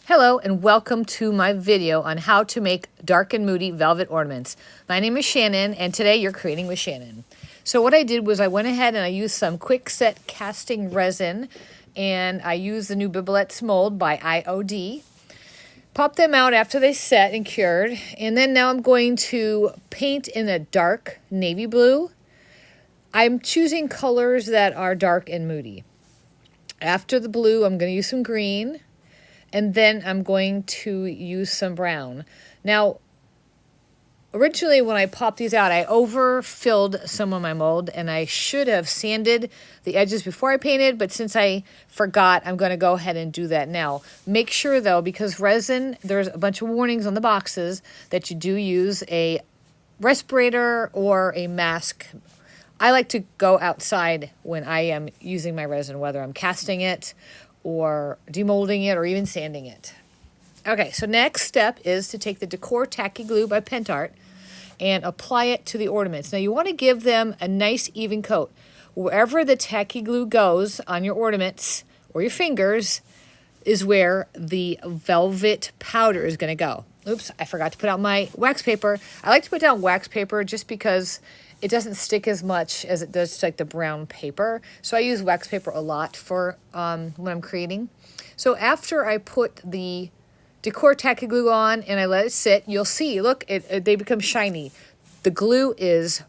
Hello and welcome to my video on how to make dark and moody velvet ornaments. My name is Shannon and today you're creating with Shannon. So what I did was I went ahead and I used some quick set casting resin and I used the new Bibelots mold by IOD. Popped them out after they set and cured, and then now I'm going to paint in a dark navy blue. I'm choosing colors that are dark and moody. After the blue I'm going to use some green. And then I'm going to use some brown. Now, originally when I popped these out, I overfilled some of my mold and I should have sanded the edges before I painted, but since I forgot, I'm going to go ahead and do that now. Make sure though, because resin, there's a bunch of warnings on the boxes that you do use a respirator or a mask. I like to go outside when I am using my resin, whether I'm casting it or demolding it, or even sanding it. Okay, so next step is to take the Decor Tacky glue by Pentart and apply it to the ornaments. Now you want to give them a nice even coat. Wherever the tacky glue goes on your ornaments or your fingers is where the velvet powder is going to go. Oops, I forgot to put out my wax paper. I like to put down wax paper just because it doesn't stick as much as it does to like the brown paper. So I use wax paper a lot for when I'm creating. So after I put the Decor Tacky glue on and I let it sit, you'll see, look, they become shiny. The glue is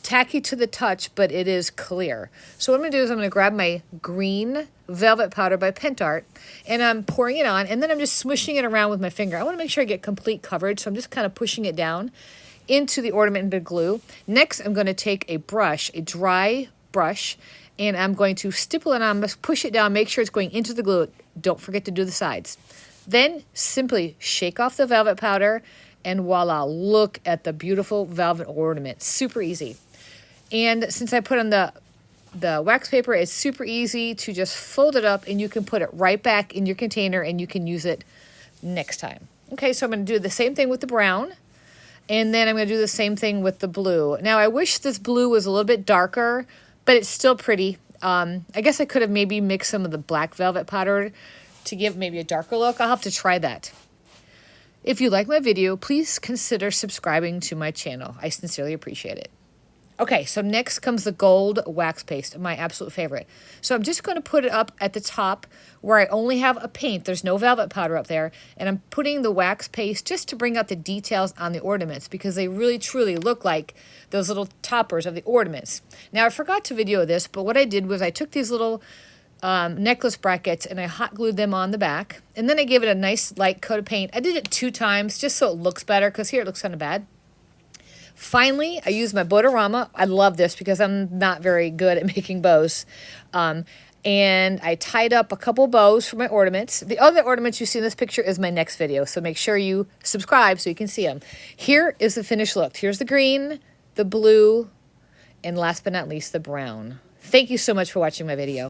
tacky to the touch, but it is clear. So what I'm going to do is I'm going to grab my green velvet powder by Pentart and I'm pouring it on, and then I'm just smooshing it around with my finger. I want to make sure I get complete coverage, so I'm just kind of pushing it down into the ornament and the glue. Next, I'm going to take a brush, a dry brush, and I'm going to stipple it on, push it down, make sure it's going into the glue. Don't forget to do the sides. Then simply shake off the velvet powder, and voila, look at the beautiful velvet ornament. Super easy. And since I put on the wax paper, it's super easy to just fold it up, and you can put it right back in your container, and you can use it next time. Okay, so I'm going to do the same thing with the brown. And then I'm going to do the same thing with the blue. Now, I wish this blue was a little bit darker, but it's still pretty. I guess I could have maybe mixed some of the black velvet powder to give maybe a darker look. I'll have to try that. If you like my video, please consider subscribing to my channel. I sincerely appreciate it. Okay, so next comes the gold wax paste, my absolute favorite. So I'm just going to put it up at the top where I only have a paint. There's no velvet powder up there. And I'm putting the wax paste just to bring out the details on the ornaments, because they really truly look like those little toppers of the ornaments. Now, I forgot to video this, but what I did was I took these little necklace brackets and I hot glued them on the back. And then I gave it a nice light coat of paint. I did it 2 times just so it looks better, because here it looks kind of bad. Finally, I used my Botorama. I love this because I'm not very good at making bows. And I tied up a couple bows for my ornaments. The other ornaments you see in this picture is my next video, so make sure you subscribe so you can see them. Here is the finished look. Here's the green, the blue, and last but not least, the brown. Thank you so much for watching my video.